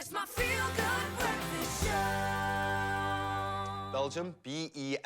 It's my feel-good breakfast show. Belgium, B-E-L-G-I-U-M.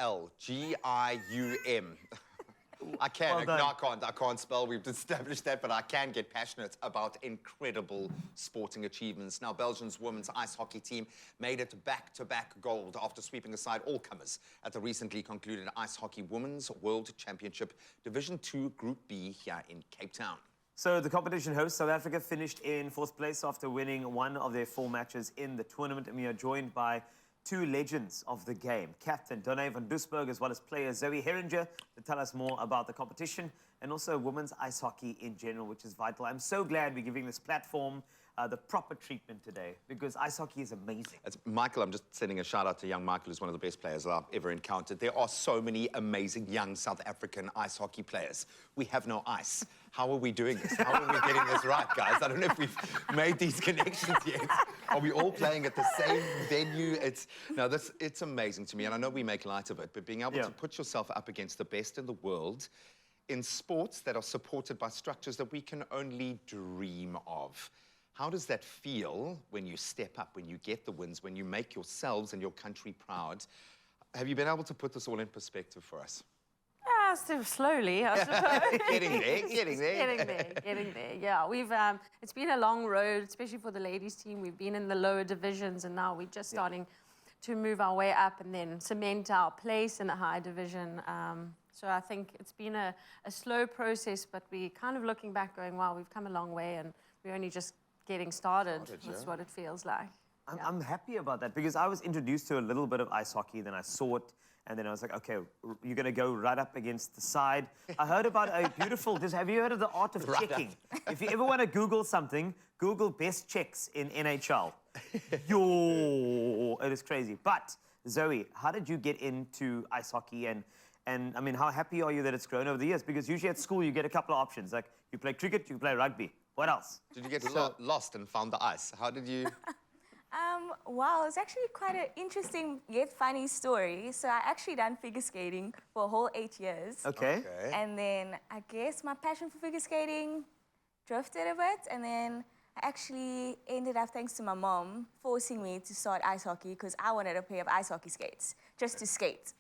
I can. Well done. No, I can't spell. We've established that, but I can get passionate about incredible sporting achievements. Now, Belgium's women's ice hockey team made it back-to-back gold after sweeping aside all comers at the recently concluded Ice Hockey Women's World Championship Division II Group B here in Cape Town. So the competition host, South Africa, finished in 4th place after winning one of their 4 matches in the tournament. And we are joined by 2 legends of the game, Captain Donne van Doesburg, as well as player Zoe Herringer, to tell us more about the competition and also women's ice hockey in general, which is vital. I'm so glad we're giving this platform the proper treatment today, because ice hockey is amazing. Michael, I'm just sending a shout out to young Michael, who's one of the best players I've ever encountered. There are so many amazing young South African ice hockey players. We have no ice. How are we doing this? How are we getting this right, guys? I don't know if we've made these connections yet. Are we all playing at the same venue? It's amazing to me, and I know we make light of it, but being able to put yourself up against the best in the world in sports that are supported by structures that we can only dream of. How does that feel when you step up, when you get the wins, when you make yourselves and your country proud? Have you been able to put this all in perspective for us? Yeah, still slowly, I suppose. Getting there. Yeah, we've it's been a long road, especially for the ladies team. We've been in the lower divisions, and now we're just starting to move our way up and then cement our place in the high division. So I think it's been a slow process, but we're kind of looking back going, wow, we've come a long way, and we're only just getting started. That's what it feels like. I'm happy about that, because I was introduced to a little bit of ice hockey, then I saw it, and then I was like, okay, you're going to go right up against the side. I heard about a beautiful, have you heard of the art of checking? If you ever want to Google something, Google best checks in NHL. It is crazy. But, Zoe, how did you get into ice hockey, and I mean, how happy are you that it's grown over the years? Because usually at school, you get a couple of options. Like, you play cricket, you play rugby. What else? Did you get lost and found the ice? How did you... Wow, it's actually quite an interesting yet funny story. So I actually done figure skating for a whole 8 years. Okay. And then I guess my passion for figure skating drifted a bit, and then I actually ended up, thanks to my mom, forcing me to start ice hockey because I wanted a pair of ice hockey skates, just to skate.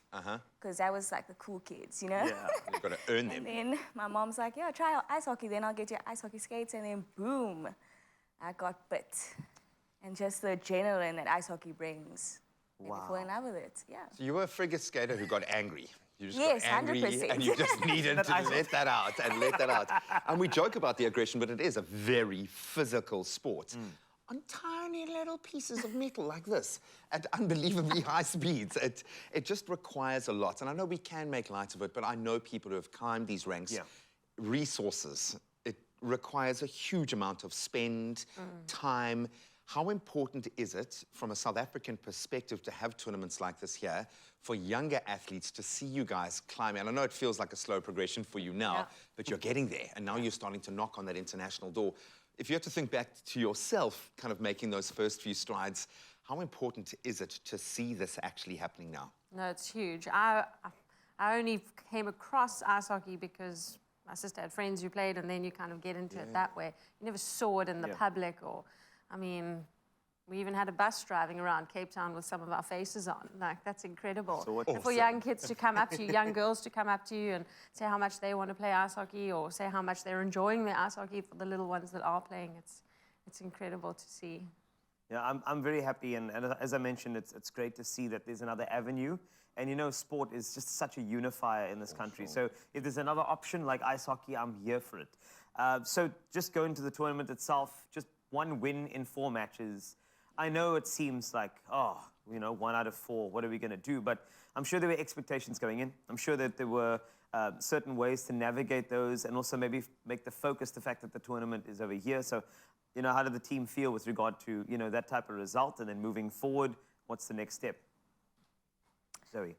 Because that was like the cool kids, you know? Yeah, you've got to earn them. And then my mom's like, yeah, try out ice hockey, then I'll get you ice hockey skates, and then boom, I got bit. And just the adrenaline that ice hockey brings. Wow. And I fell in love with it, yeah. So you were a frigate skater who got angry. You just yes, got angry 100%. and you just needed to let that out and let that out. And we joke about the aggression, but it is a very physical sport. On tiny little pieces of metal like this at unbelievably high speeds. It just requires a lot. And I know we can make light of it, but I know people who have climbed these ranks, resources. It requires a huge amount of spend, time. How important is it, from a South African perspective, to have tournaments like this here for younger athletes to see you guys climbing? And I know it feels like a slow progression for you now, but you're getting there, and now you're starting to knock on that international door. If you had to think back to yourself, kind of making those first few strides, how important is it to see this actually happening now? No, it's huge. I only came across ice hockey because my sister had friends who played, and then you kind of get into it that way. You never saw it in the public, or, I mean, we even had a bus driving around Cape Town with some of our faces on. Like, that's incredible. So and for young kids to come up to you, young girls to come up to you and say how much they want to play ice hockey, or say how much they're enjoying their ice hockey for the little ones that are playing, it's incredible to see. Yeah, I'm very happy, and as I mentioned, it's great to see that there's another avenue. And you know, sport is just such a unifier in this country. So if there's another option like ice hockey, I'm here for it. So just going to the tournament itself, just 1 win in 4 matches. I know it seems like, oh, you know, 1 out of 4, what are we going to do? But I'm sure there were expectations going in. I'm sure that there were certain ways to navigate those, and also maybe make the focus the fact that the tournament is over here. So, you know, how did the team feel with regard to, you know, that type of result? And then moving forward, what's the next step? Zoe.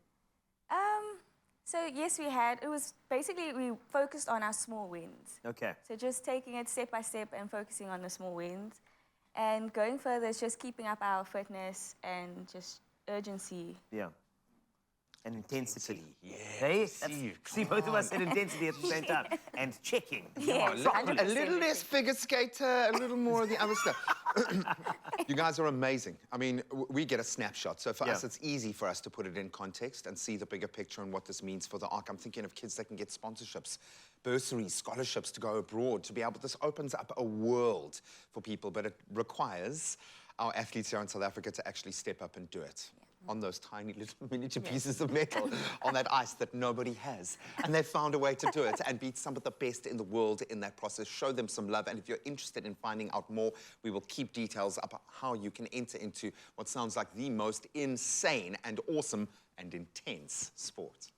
So yes, it was basically, we focused on our small wins. Okay. So just taking it step by step and focusing on the small wins. And going further is just keeping up our fitness and just urgency. Yeah. And intensity. Yeah. See, both of us said intensity at the same time. And checking. Yes, a little less figure skater, a little more of the other stuff. You guys are amazing. I mean, we get a snapshot. So for Yeah. us, it's easy for us to put it in context and see the bigger picture and what this means for the ARC. I'm thinking of kids that can get sponsorships, bursaries, scholarships to go abroad, to be able, this opens up a world for people, but it requires our athletes here in South Africa to actually step up and do it. On those tiny little miniature pieces of metal on that ice that nobody has. And they've found a way to do it and beat some of the best in the world in that process. Show them some love. And if you're interested in finding out more, we will keep details about how you can enter into what sounds like the most insane and awesome and intense sport.